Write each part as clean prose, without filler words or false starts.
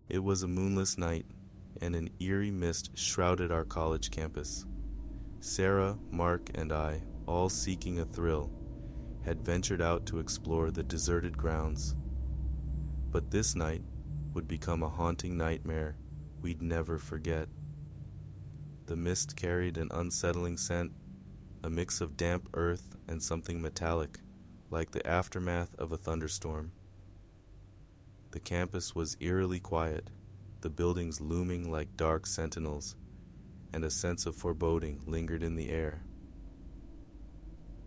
It was a moonless night, and an eerie mist shrouded our college campus. Sarah, Mark, and I, all seeking a thrill, had ventured out to explore the deserted grounds. But this night would become a haunting nightmare we'd never forget. The mist carried an unsettling scent, a mix of damp earth and something metallic, like the aftermath of a thunderstorm. The campus was eerily quiet, the buildings looming like dark sentinels, and a sense of foreboding lingered in the air.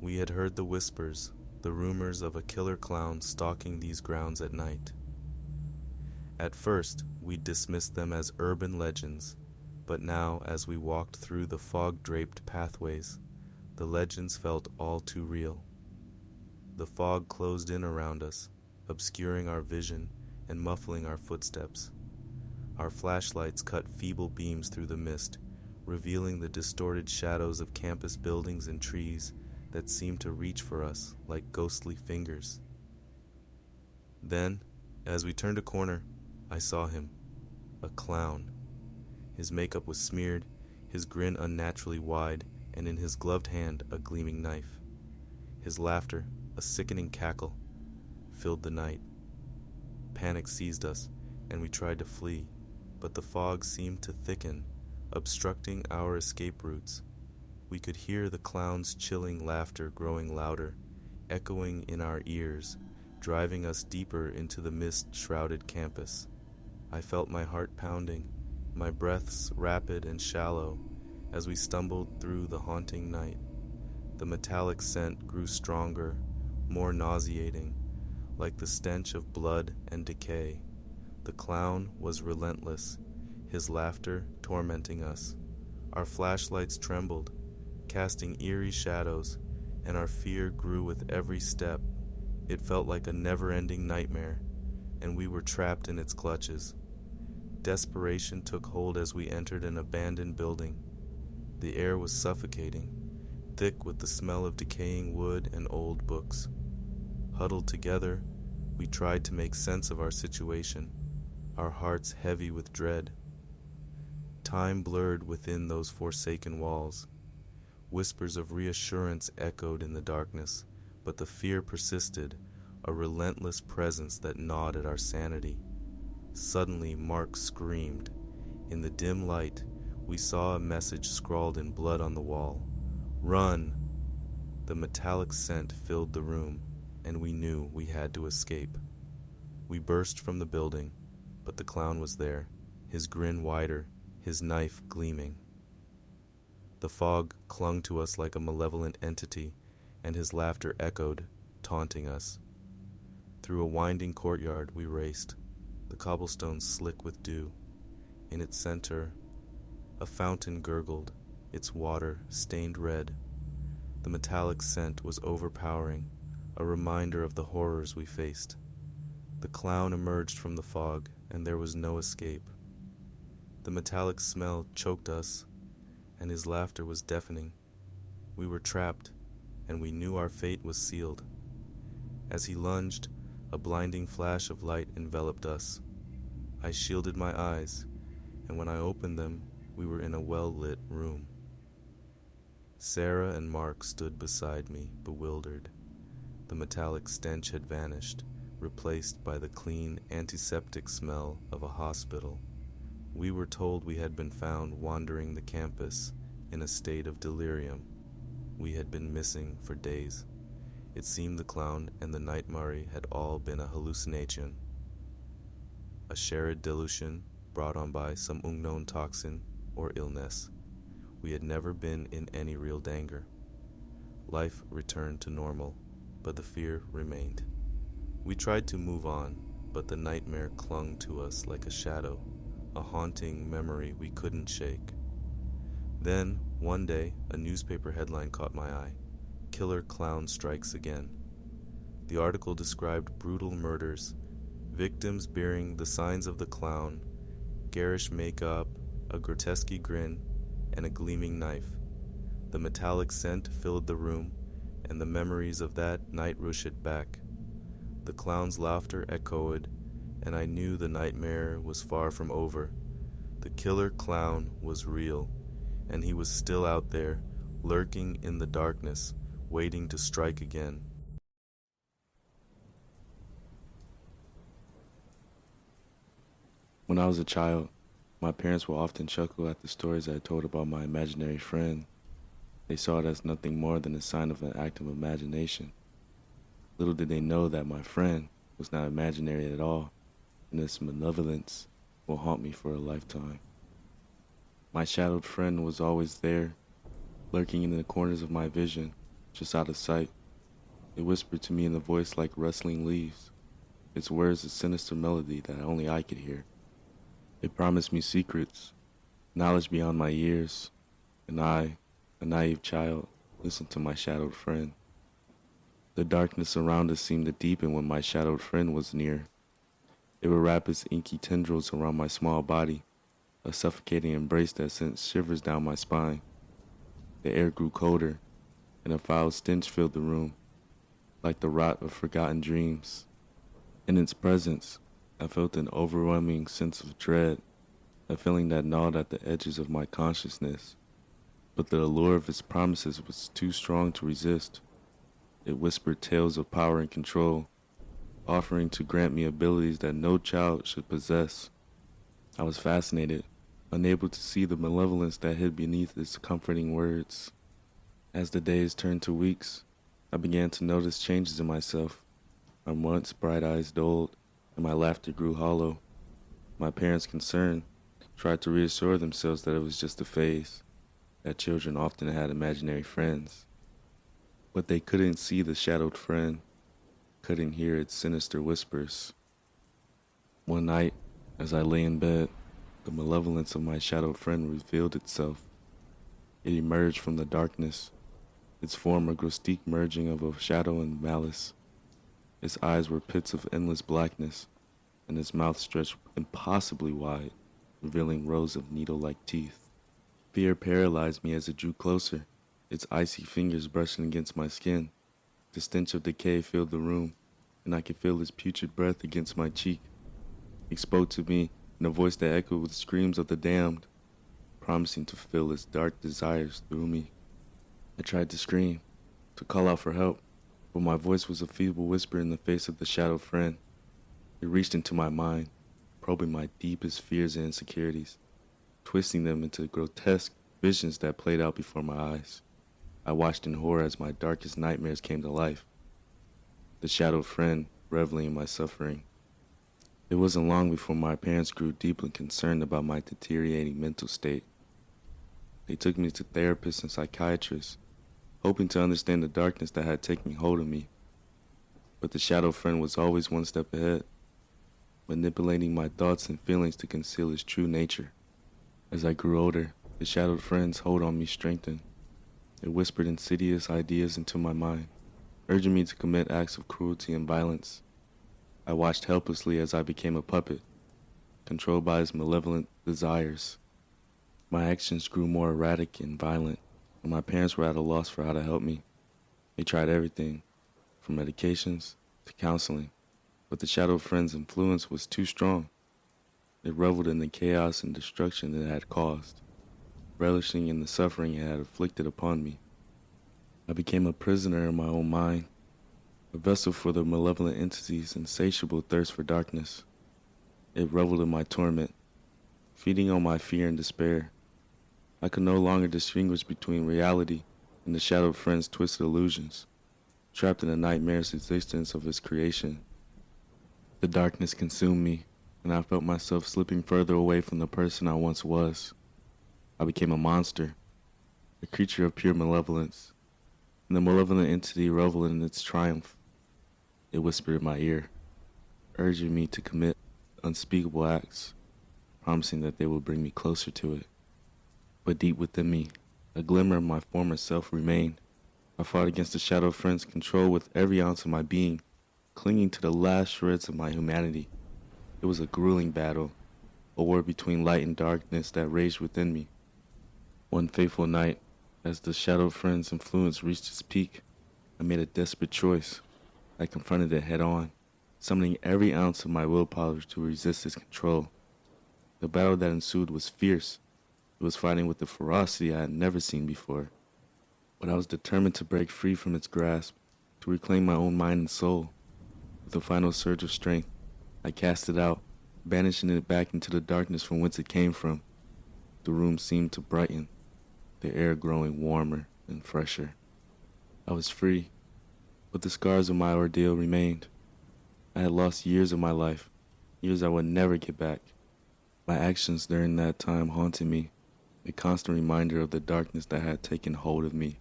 We had heard the whispers, the rumors of a killer clown stalking these grounds at night. At first, we dismissed them as urban legends, but now, as we walked through the fog-draped pathways, the legends felt all too real. The fog closed in around us, obscuring our vision and muffling our footsteps. Our flashlights cut feeble beams through the mist, revealing the distorted shadows of campus buildings and trees that seemed to reach for us like ghostly fingers. Then, as we turned a corner, I saw him, a clown. His makeup was smeared, his grin unnaturally wide, and in his gloved hand a gleaming knife. His laughter, a sickening cackle, filled the night. Panic seized us, and we tried to flee, but the fog seemed to thicken, obstructing our escape routes. We could hear the clown's chilling laughter growing louder, echoing in our ears, driving us deeper into the mist-shrouded campus. I felt my heart pounding, my breaths rapid and shallow, as we stumbled through the haunting night. The metallic scent grew stronger, more nauseating, like the stench of blood and decay. The clown was relentless, his laughter tormenting us. Our flashlights trembled, casting eerie shadows, and our fear grew with every step. It felt like a never-ending nightmare, and we were trapped in its clutches. Desperation took hold as we entered an abandoned building. The air was suffocating, thick with the smell of decaying wood and old books. Huddled together, we tried to make sense of our situation, our hearts heavy with dread. Time blurred within those forsaken walls. Whispers of reassurance echoed in the darkness, but the fear persisted, a relentless presence that gnawed at our sanity. Suddenly, Mark screamed. In the dim light, we saw a message scrawled in blood on the wall. "Run!" The metallic scent filled the room, and we knew we had to escape. We burst from the building, but the clown was there, his grin wider, his knife gleaming. The fog clung to us like a malevolent entity, and his laughter echoed, taunting us. Through a winding courtyard we raced, the cobblestones slick with dew. In its center, a fountain gurgled, its water stained red. The metallic scent was overpowering, a reminder of the horrors we faced. The clown emerged from the fog, and there was no escape. The metallic smell choked us, and his laughter was deafening. We were trapped, and we knew our fate was sealed. As he lunged, a blinding flash of light enveloped us. I shielded my eyes, and when I opened them, we were in a well-lit room. Sarah and Mark stood beside me, bewildered. The metallic stench had vanished, replaced by the clean, antiseptic smell of a hospital. We were told we had been found wandering the campus in a state of delirium. We had been missing for days. It seemed the clown and the nightmare had all been a hallucination, a shared delusion brought on by some unknown toxin or illness. We had never been in any real danger. Life returned to normal, but the fear remained. We tried to move on, but the nightmare clung to us like a shadow, a haunting memory we couldn't shake. Then, one day, a newspaper headline caught my eye. "Killer Clown Strikes Again." The article described brutal murders, victims bearing the signs of the clown, garish makeup, a grotesque grin, and a gleaming knife. The metallic scent filled the room, and the memories of that night rushed back. The clown's laughter echoed, and I knew the nightmare was far from over. The killer clown was real, and he was still out there, lurking in the darkness, waiting to strike again. When I was a child, my parents would often chuckle at the stories I told about my imaginary friend. They saw it as nothing more than a sign of an active imagination. Little did they know that my friend was not imaginary at all, and its malevolence will haunt me for a lifetime. My shadowed friend was always there, lurking in the corners of my vision, just out of sight. It whispered to me in a voice like rustling leaves, its words a sinister melody that only I could hear. It promised me secrets, knowledge beyond my years, and I, a naive child, listened to my shadowed friend. The darkness around us seemed to deepen when my shadowed friend was near. It would wrap its inky tendrils around my small body, a suffocating embrace that sent shivers down my spine. The air grew colder, and a foul stench filled the room, like the rot of forgotten dreams. In its presence, I felt an overwhelming sense of dread, a feeling that gnawed at the edges of my consciousness. But the allure of its promises was too strong to resist. It whispered tales of power and control, offering to grant me abilities that no child should possess. I was fascinated, unable to see the malevolence that hid beneath its comforting words. As the days turned to weeks, I began to notice changes in myself. My once bright eyes dulled, and my laughter grew hollow. My parents, concerned, tried to reassure themselves that it was just a phase, that children often had imaginary friends. But they couldn't see the shadowed friend, couldn't hear its sinister whispers. One night, as I lay in bed, the malevolence of my shadowed friend revealed itself. It emerged from the darkness, its form a grotesque merging of a shadow and malice. Its eyes were pits of endless blackness, and its mouth stretched impossibly wide, revealing rows of needle-like teeth. Fear paralyzed me as it drew closer, its icy fingers brushing against my skin. The stench of decay filled the room, and I could feel its putrid breath against my cheek. It spoke to me in a voice that echoed with screams of the damned, promising to fulfill its dark desires through me. I tried to scream, to call out for help, but my voice was a feeble whisper in the face of the shadowed friend. It reached into my mind, probing my deepest fears and insecurities, twisting them into grotesque visions that played out before my eyes. I watched in horror as my darkest nightmares came to life, the shadowed friend reveling in my suffering. It wasn't long before my parents grew deeply concerned about my deteriorating mental state. They took me to therapists and psychiatrists, hoping to understand the darkness that had taken hold of me. But the shadow friend was always one step ahead, manipulating my thoughts and feelings to conceal its true nature. As I grew older, the shadowed friend's hold on me strengthened. It whispered insidious ideas into my mind, urging me to commit acts of cruelty and violence. I watched helplessly as I became a puppet, controlled by its malevolent desires. My actions grew more erratic and violent, and my parents were at a loss for how to help me. They tried everything, from medications to counseling, but the shadow friend's influence was too strong. It reveled in the chaos and destruction it had caused, relishing in the suffering it had inflicted upon me. I became a prisoner in my own mind, a vessel for the malevolent entity's insatiable thirst for darkness. It reveled in my torment, feeding on my fear and despair. I could no longer distinguish between reality and the shadowed friend's twisted illusions, trapped in the nightmare's existence of its creation. The darkness consumed me, and I felt myself slipping further away from the person I once was. I became a monster, a creature of pure malevolence, and the malevolent entity reveled in its triumph. It whispered in my ear, urging me to commit unspeakable acts, promising that they would bring me closer to it. But deep within me, a glimmer of my former self remained. I fought against the shadow friend's control with every ounce of my being, clinging to the last shreds of my humanity. It was a grueling battle, a war between light and darkness that raged within me. One fateful night, as the shadow friend's influence reached its peak, I made a desperate choice. I confronted it head on. summoning every ounce of my willpower to resist its control. The battle that ensued was fierce. It was fighting with a ferocity I had never seen before. But I was determined to break free from its grasp, to reclaim my own mind and soul. With a final surge of strength, I cast it out, banishing it back into the darkness from whence it came from. The room seemed to brighten, the air growing warmer and fresher. I was free, but the scars of my ordeal remained. I had lost years of my life, years I would never get back. My actions during that time haunted me, a constant reminder of the darkness that had taken hold of me.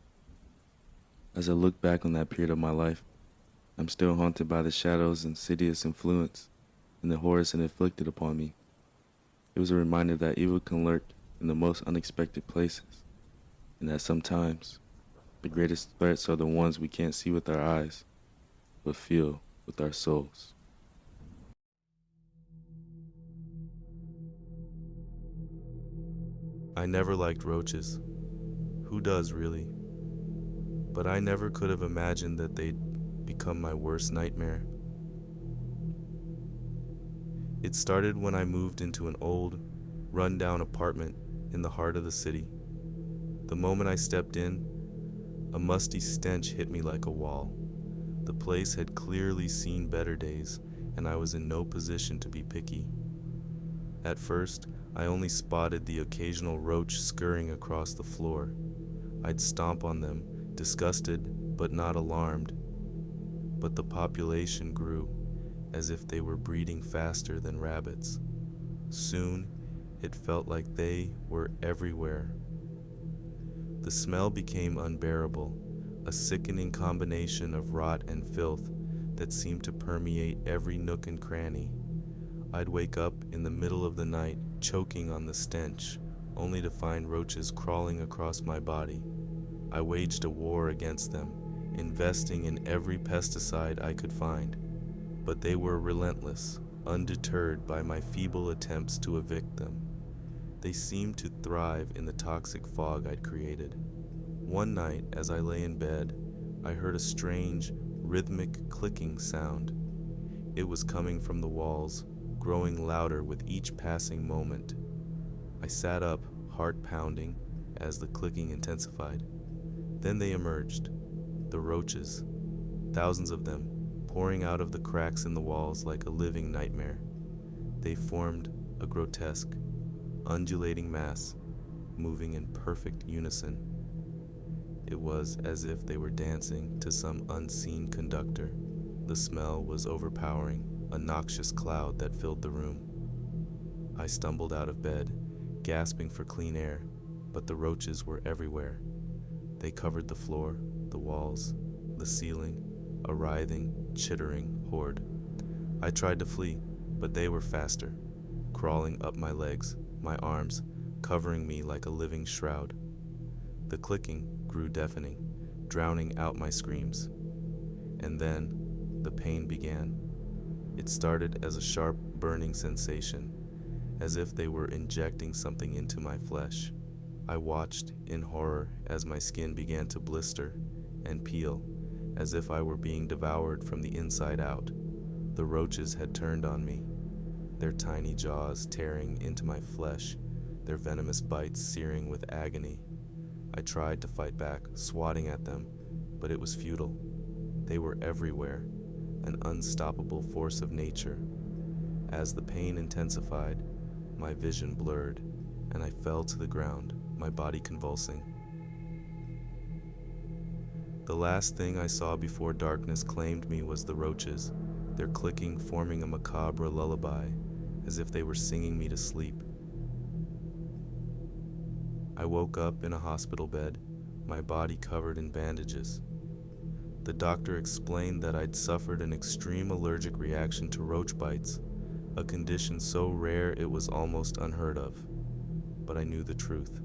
As I look back on that period of my life, I'm still haunted by the shadow's insidious influence and the horrors it inflicted upon me. It was a reminder that evil can lurk in the most unexpected places, and that sometimes the greatest threats are the ones we can't see with our eyes, but feel with our souls. I never liked roaches. Who does, really? But I never could have imagined that they'd become my worst nightmare. It started when I moved into an old, run-down apartment in the heart of the city. The moment I stepped in, a musty stench hit me like a wall. The place had clearly seen better days, and I was in no position to be picky. At first, I only spotted the occasional roach scurrying across the floor. I'd stomp on them, disgusted but not alarmed. But the population grew, as if they were breeding faster than rabbits. Soon, it felt like they were everywhere. The smell became unbearable, a sickening combination of rot and filth that seemed to permeate every nook and cranny. I'd wake up in the middle of the night, choking on the stench, only to find roaches crawling across my body. I waged a war against them, investing in every pesticide I could find. But they were relentless, undeterred by my feeble attempts to evict them. They seemed to thrive in the toxic fog I'd created. One night, as I lay in bed, I heard a strange, rhythmic clicking sound. It was coming from the walls, growing louder with each passing moment. I sat up, heart pounding, as the clicking intensified. Then they emerged, the roaches, thousands of them, pouring out of the cracks in the walls like a living nightmare. They formed a grotesque, undulating mass, moving in perfect unison. It was as if they were dancing to some unseen conductor. The smell was overpowering, a noxious cloud that filled the room. I stumbled out of bed, gasping for clean air, but the roaches were everywhere. They covered the floor, the walls, the ceiling, a writhing, chittering horde. I tried to flee, but they were faster, crawling up my legs, my arms, covering me like a living shroud. The clicking grew deafening, drowning out my screams. And then, the pain began. It started as a sharp, burning sensation, as if they were injecting something into my flesh. I watched in horror as my skin began to blister and peel, as if I were being devoured from the inside out. The roaches had turned on me, their tiny jaws tearing into my flesh, their venomous bites searing with agony. I tried to fight back, swatting at them, but it was futile. They were everywhere, an unstoppable force of nature. As the pain intensified, my vision blurred, and I fell to the ground, my body convulsing. The last thing I saw before darkness claimed me was the roaches, their clicking forming a macabre lullaby, as if they were singing me to sleep. I woke up in a hospital bed, my body covered in bandages. The doctor explained that I'd suffered an extreme allergic reaction to roach bites, a condition so rare it was almost unheard of. But I knew the truth.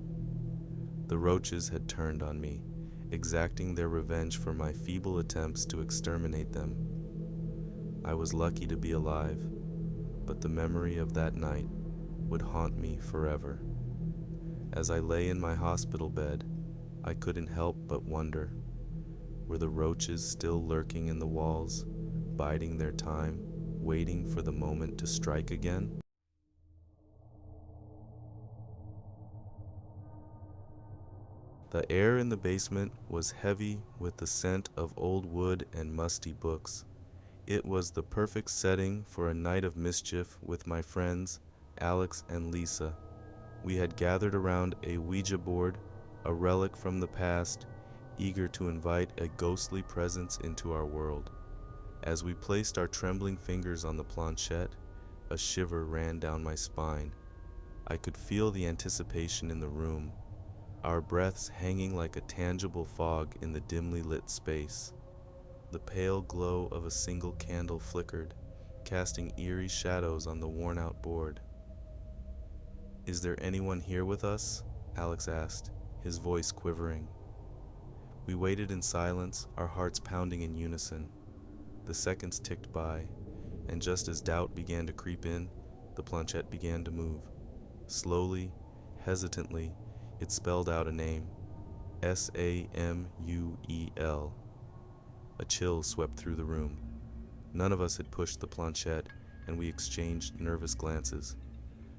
The roaches had turned on me, exacting their revenge for my feeble attempts to exterminate them. I was lucky to be alive, but the memory of that night would haunt me forever. As I lay in my hospital bed, I couldn't help but wonder, were the roaches still lurking in the walls, biding their time, waiting for the moment to strike again? The air in the basement was heavy with the scent of old wood and musty books. It was the perfect setting for a night of mischief with my friends, Alex and Lisa. We had gathered around a Ouija board, a relic from the past, eager to invite a ghostly presence into our world. As we placed our trembling fingers on the planchette, a shiver ran down my spine. I could feel the anticipation in the room, our breaths hanging like a tangible fog in the dimly lit space. The pale glow of a single candle flickered, casting eerie shadows on the worn-out board. "Is there anyone here with us?" Alex asked, his voice quivering. We waited in silence, our hearts pounding in unison. The seconds ticked by, and just as doubt began to creep in, the planchette began to move. Slowly, hesitantly, it spelled out a name, Samuel. A chill swept through the room. None of us had pushed the planchette, and we exchanged nervous glances.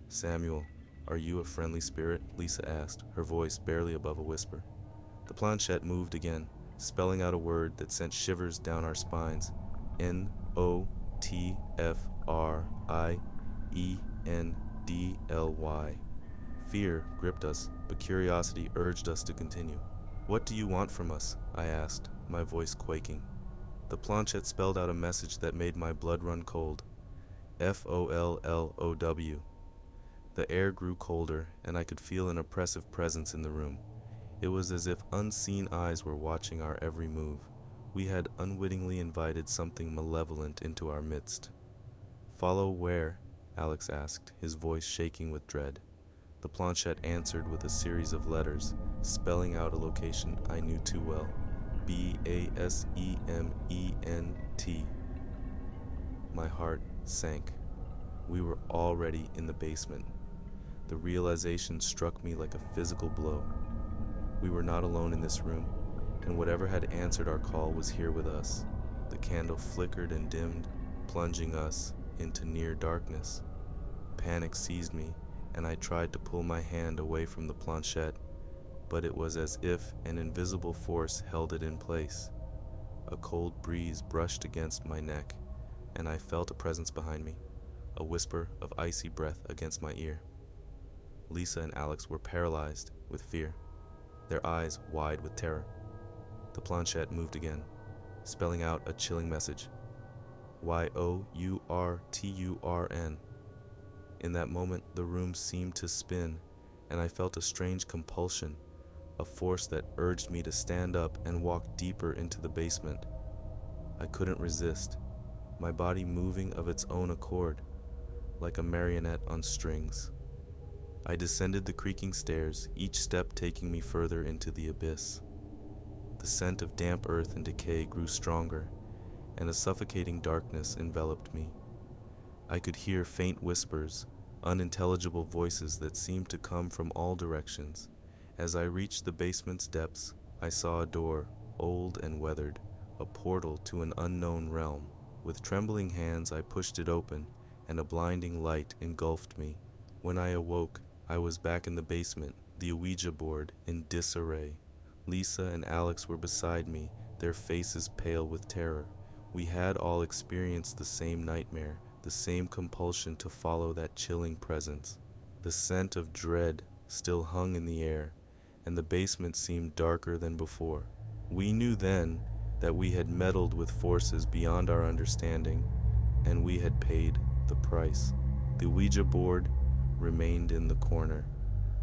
"Samuel, are you a friendly spirit?" Lisa asked, her voice barely above a whisper. The planchette moved again, spelling out a word that sent shivers down our spines. Notfriendly. Fear gripped us, but curiosity urged us to continue. "What do you want from us?" I asked, my voice quaking. The planchette spelled out a message that made my blood run cold. FOLLOW. The air grew colder, and I could feel an oppressive presence in the room. It was as if unseen eyes were watching our every move. We had unwittingly invited something malevolent into our midst. "Follow where?" Alex asked, his voice shaking with dread. The planchette answered with a series of letters, spelling out a location I knew too well. BASEMENT. My heart sank. We were already in the basement. The realization struck me like a physical blow. We were not alone in this room, and whatever had answered our call was here with us. The candle flickered and dimmed, plunging us into near darkness. Panic seized me, and I tried to pull my hand away from the planchette, but it was as if an invisible force held it in place. A cold breeze brushed against my neck, and I felt a presence behind me, a whisper of icy breath against my ear. Lisa and Alex were paralyzed with fear, their eyes wide with terror. The planchette moved again, spelling out a chilling message. YOURTURN. In that moment, the room seemed to spin, and I felt a strange compulsion, a force that urged me to stand up and walk deeper into the basement. I couldn't resist, my body moving of its own accord, like a marionette on strings. I descended the creaking stairs, each step taking me further into the abyss. The scent of damp earth and decay grew stronger, and a suffocating darkness enveloped me. I could hear faint whispers, unintelligible voices that seemed to come from all directions. As I reached the basement's depths, I saw a door, old and weathered, a portal to an unknown realm. With trembling hands, I pushed it open, and a blinding light engulfed me. When I awoke, I was back in the basement, the Ouija board in disarray. Lisa and Alex were beside me, their faces pale with terror. We had all experienced the same nightmare, the same compulsion to follow that chilling presence. The scent of dread still hung in the air, and the basement seemed darker than before. We knew then that we had meddled with forces beyond our understanding, and we had paid the price. The Ouija board remained in the corner,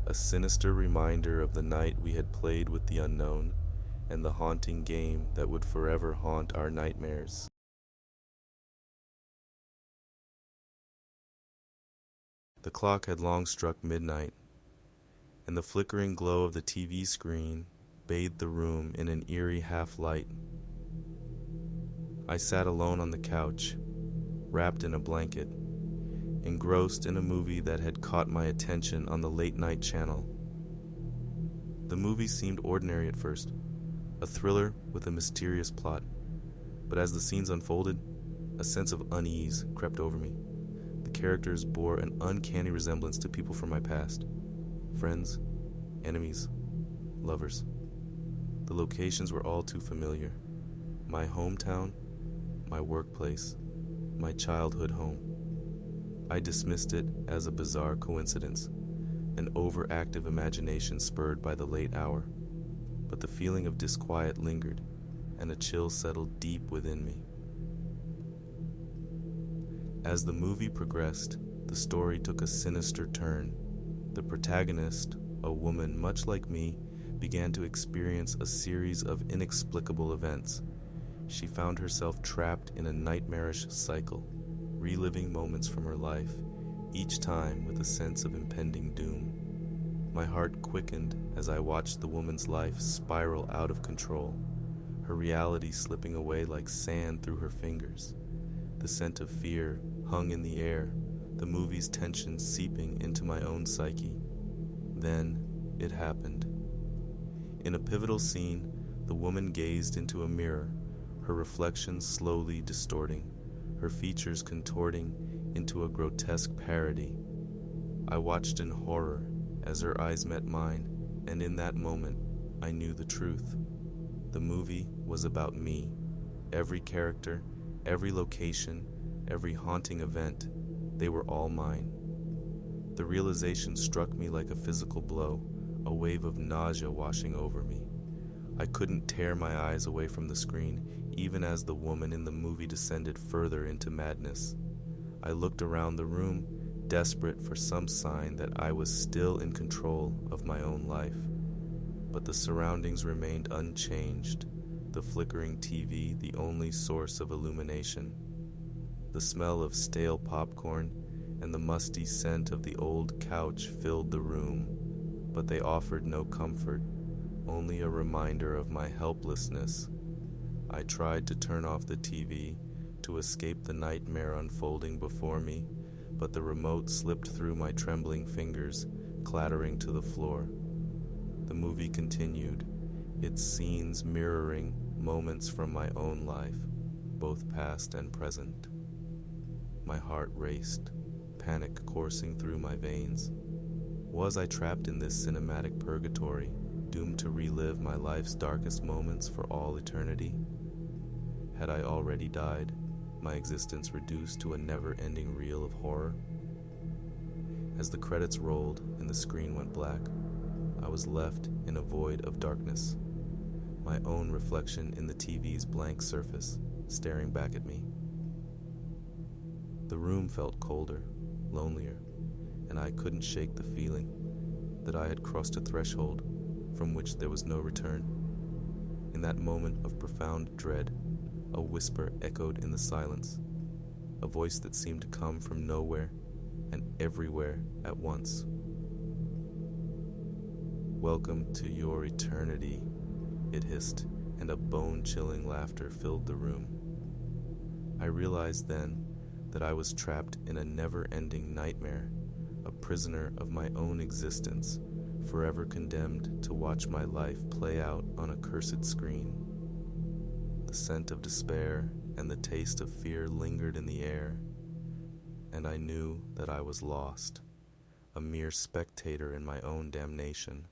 a sinister reminder of the night we had played with the unknown, and the haunting game that would forever haunt our nightmares. The clock had long struck midnight, and the flickering glow of the TV screen bathed the room in an eerie half-light. I sat alone on the couch, wrapped in a blanket, engrossed in a movie that had caught my attention on the late-night channel. The movie seemed ordinary at first, a thriller with a mysterious plot, but as the scenes unfolded, A sense of unease crept over me. The characters bore an uncanny resemblance to people from my past. Friends, enemies, lovers. The locations were all too familiar. My hometown, my workplace, my childhood home. I dismissed it as a bizarre coincidence, an overactive imagination spurred by the late hour. But the feeling of disquiet lingered, and a chill settled deep within me. As the movie progressed, the story took a sinister turn. The protagonist, a woman much like me, began to experience a series of inexplicable events. She found herself trapped in a nightmarish cycle, reliving moments from her life, each time with a sense of impending doom. My heart quickened as I watched the woman's life spiral out of control, her reality slipping away like sand through her fingers. The scent of fear hung in the air, the movie's tension seeping into my own psyche. Then it happened. In a pivotal scene, the woman gazed into a mirror, her reflection slowly distorting, her features contorting into a grotesque parody. I watched in horror as her eyes met mine, and in that moment, I knew the truth. The movie was about me. Every character, every location, every haunting event, they were all mine. The realization struck me like a physical blow, a wave of nausea washing over me. I couldn't tear my eyes away from the screen, even as the woman in the movie descended further into madness. I looked around the room, desperate for some sign that I was still in control of my own life. But the surroundings remained unchanged, the flickering TV the only source of illumination. The smell of stale popcorn and the musty scent of the old couch filled the room, but they offered no comfort, only a reminder of my helplessness. I tried to turn off the TV to escape the nightmare unfolding before me, but the remote slipped through my trembling fingers, clattering to the floor. The movie continued, its scenes mirroring moments from my own life, both past and present. My heart raced, panic coursing through my veins. Was I trapped in this cinematic purgatory, doomed to relive my life's darkest moments for all eternity? Had I already died, my existence reduced to a never-ending reel of horror? As the credits rolled and the screen went black, I was left in a void of darkness, my own reflection in the TV's blank surface, staring back at me. The room felt colder, lonelier, and I couldn't shake the feeling that I had crossed a threshold from which there was no return. In that moment of profound dread, a whisper echoed in the silence, a voice that seemed to come from nowhere and everywhere at once. "Welcome to your eternity," it hissed, and a bone-chilling laughter filled the room. I realized then that I was trapped in a never-ending nightmare, a prisoner of my own existence, forever condemned to watch my life play out on a cursed screen. The scent of despair and the taste of fear lingered in the air, and I knew that I was lost, a mere spectator in my own damnation.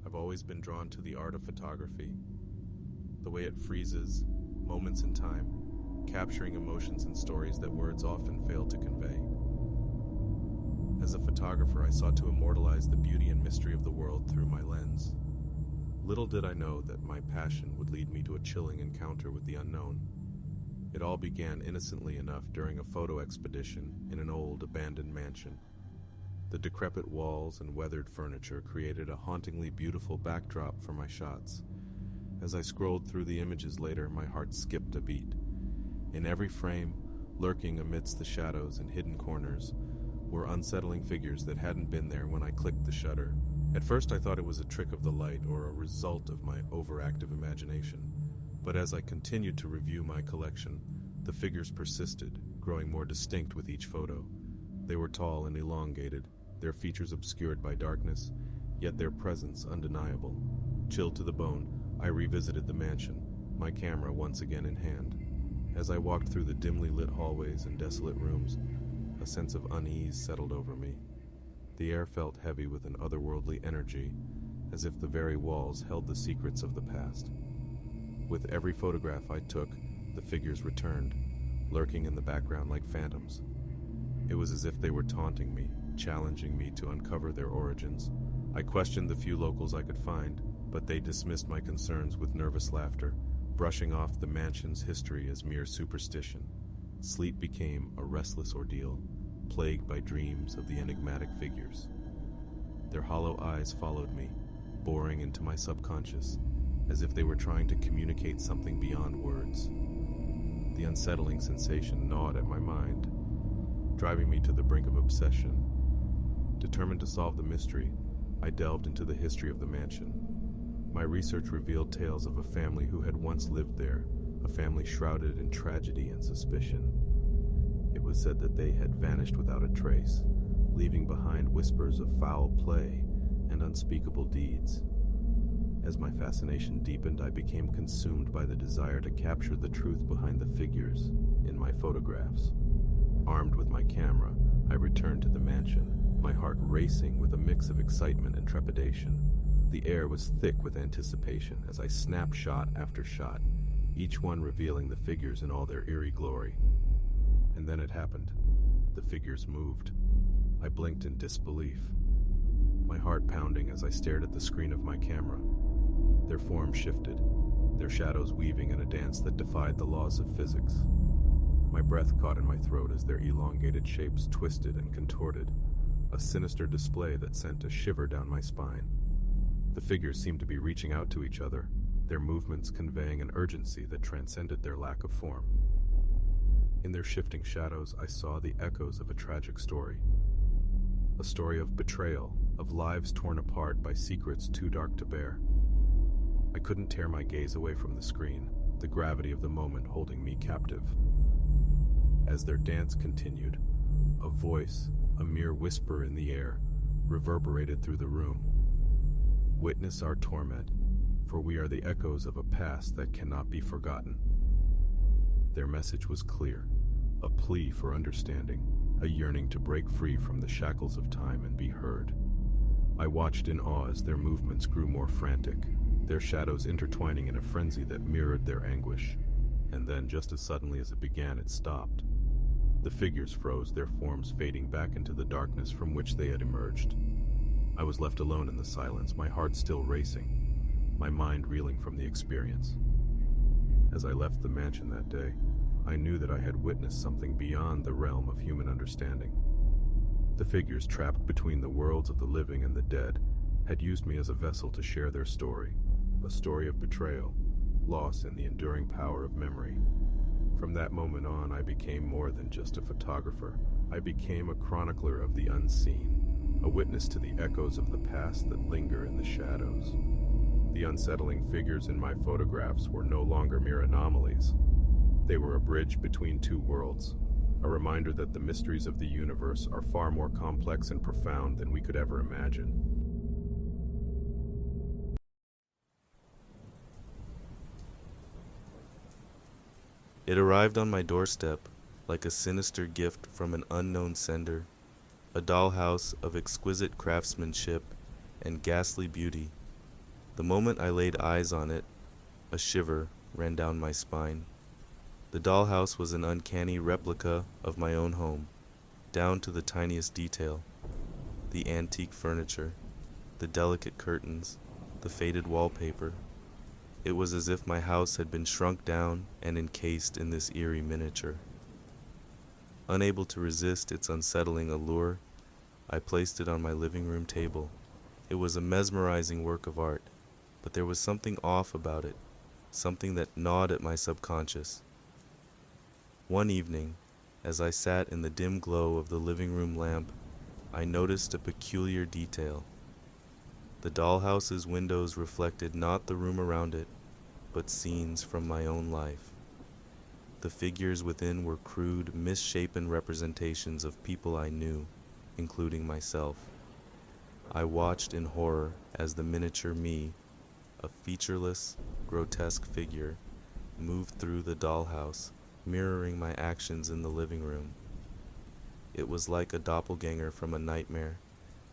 I've always been drawn to the art of photography, the way it freezes moments in time, capturing emotions and stories that words often fail to convey. As a photographer, I sought to immortalize the beauty and mystery of the world through my lens. Little did I know that my passion would lead me to a chilling encounter with the unknown. It all began innocently enough during a photo expedition in an old, abandoned mansion. The decrepit walls and weathered furniture created a hauntingly beautiful backdrop for my shots. As I scrolled through the images later, my heart skipped a beat. In every frame, lurking amidst the shadows and hidden corners, were unsettling figures that hadn't been there when I clicked the shutter. At first I thought it was a trick of the light or a result of my overactive imagination. But as I continued to review my collection, the figures persisted, growing more distinct with each photo. They were tall and elongated, their features obscured by darkness, yet their presence undeniable. Chilled to the bone, I revisited the mansion, my camera once again in hand. As I walked through the dimly lit hallways and desolate rooms, a sense of unease settled over me. The air felt heavy with an otherworldly energy, as if the very walls held the secrets of the past. With every photograph I took, the figures returned, lurking in the background like phantoms. It was as if they were taunting me, challenging me to uncover their origins. I questioned the few locals I could find, but they dismissed my concerns with nervous laughter, brushing off the mansion's history as mere superstition. Sleep became a restless ordeal, plagued by dreams of the enigmatic figures. Their hollow eyes followed me, boring into my subconscious, as if they were trying to communicate something beyond words. The unsettling sensation gnawed at my mind, driving me to the brink of obsession. Determined to solve the mystery, I delved into the history of the mansion. My research revealed tales of a family who had once lived there, a family shrouded in tragedy and suspicion. It was said that they had vanished without a trace, leaving behind whispers of foul play and unspeakable deeds. As my fascination deepened, I became consumed by the desire to capture the truth behind the figures in my photographs. Armed with my camera, I returned to the mansion, my heart racing with a mix of excitement and trepidation. The air was thick with anticipation as I snapped shot after shot, each one revealing the figures in all their eerie glory. And then it happened. The figures moved. I blinked in disbelief, my heart pounding as I stared at the screen of my camera. Their forms shifted, their shadows weaving in a dance that defied the laws of physics. My breath caught in my throat as their elongated shapes twisted and contorted, a sinister display that sent a shiver down my spine. The figures seemed to be reaching out to each other, their movements conveying an urgency that transcended their lack of form. In their shifting shadows, I saw the echoes of a tragic story. A story of betrayal, of lives torn apart by secrets too dark to bear. I couldn't tear my gaze away from the screen, the gravity of the moment holding me captive. As their dance continued, a voice, a mere whisper in the air, reverberated through the room. Witness our torment, for we are the echoes of a past that cannot be forgotten. Their message was clear, a plea for understanding, a yearning to break free from the shackles of time and be heard. I watched in awe as their movements grew more frantic, their shadows intertwining in a frenzy that mirrored their anguish. And then, just as suddenly as it began, it stopped. The figures froze, their forms fading back into the darkness from which they had emerged. I was left alone in the silence, my heart still racing, my mind reeling from the experience. As I left the mansion that day, I knew that I had witnessed something beyond the realm of human understanding. The figures trapped between the worlds of the living and the dead had used me as a vessel to share their story, a story of betrayal, loss, and the enduring power of memory. From that moment on, I became more than just a photographer. I became a chronicler of the unseen, a witness to the echoes of the past that linger in the shadows. The unsettling figures in my photographs were no longer mere anomalies. They were a bridge between two worlds, a reminder that the mysteries of the universe are far more complex and profound than we could ever imagine. It arrived on my doorstep like a sinister gift from an unknown sender, a dollhouse of exquisite craftsmanship and ghastly beauty. The moment I laid eyes on it, a shiver ran down my spine. The dollhouse was an uncanny replica of my own home, down to the tiniest detail. The antique furniture, the delicate curtains, the faded wallpaper. It was as if my house had been shrunk down and encased in this eerie miniature. Unable to resist its unsettling allure, I placed it on my living room table. It was a mesmerizing work of art, but there was something off about it, something that gnawed at my subconscious. One evening, as I sat in the dim glow of the living room lamp, I noticed a peculiar detail. The dollhouse's windows reflected not the room around it, but scenes from my own life. The figures within were crude, misshapen representations of people I knew, including myself. I watched in horror as the miniature me, A featureless, grotesque figure moved through the dollhouse, mirroring my actions in the living room. It was like a doppelganger from a nightmare,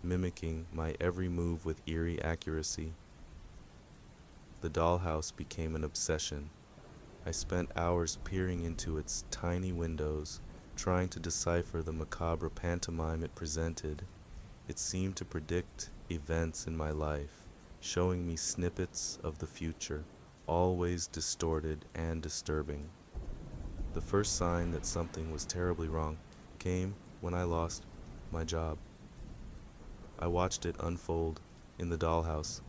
mimicking my every move with eerie accuracy. The dollhouse became an obsession. I spent hours peering into its tiny windows, trying to decipher the macabre pantomime it presented. It seemed to predict events in my life, showing me snippets of the future, always distorted and disturbing. The first sign that something was terribly wrong came when I lost my job. I watched it unfold in the dollhouse.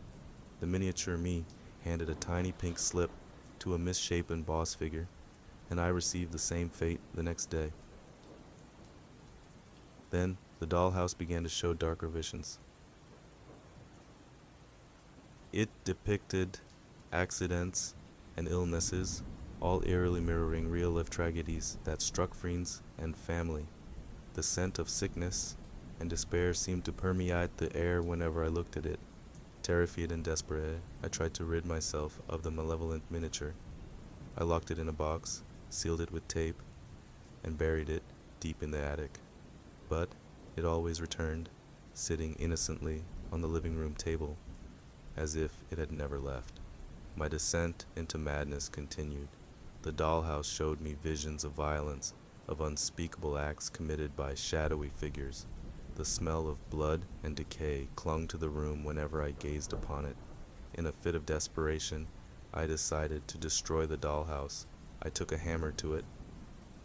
The miniature me handed a tiny pink slip to a misshapen boss figure, and I received the same fate the next day. Then the dollhouse began to show darker visions. It depicted accidents and illnesses, all eerily mirroring real-life tragedies that struck friends and family. The scent of sickness and despair seemed to permeate the air whenever I looked at it. Terrified and desperate, I tried to rid myself of the malevolent miniature. I locked it in a box, sealed it with tape, and buried it deep in the attic. But it always returned, sitting innocently on the living room table, as if it had never left. My descent into madness continued. The dollhouse showed me visions of violence, of unspeakable acts committed by shadowy figures. The smell of blood and decay clung to the room whenever I gazed upon it. In a fit of desperation, I decided to destroy the dollhouse. I took a hammer to it,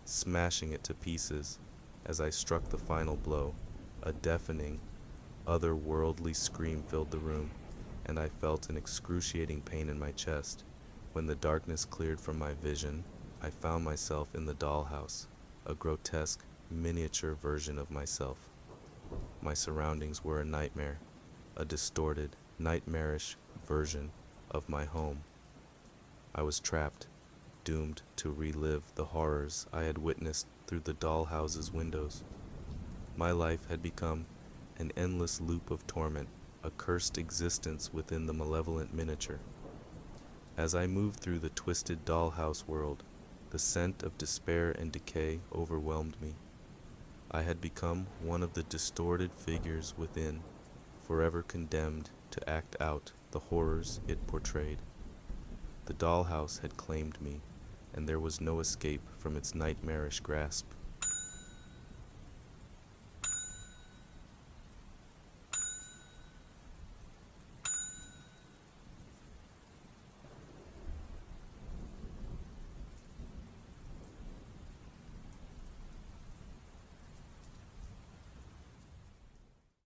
smashing it to pieces. As I struck the final blow, a deafening, otherworldly scream filled the room, and I felt an excruciating pain in my chest. When the darkness cleared from my vision, I found myself in the dollhouse, a grotesque, miniature version of myself. My surroundings were a nightmare, a distorted, nightmarish version of my home. I was trapped, doomed to relive the horrors I had witnessed through the dollhouse's windows. My life had become an endless loop of torment, a cursed existence within the malevolent miniature. As I moved through the twisted dollhouse world, the scent of despair and decay overwhelmed me. I had become one of the distorted figures within, forever condemned to act out the horrors it portrayed. The dollhouse had claimed me, and there was no escape from its nightmarish grasp.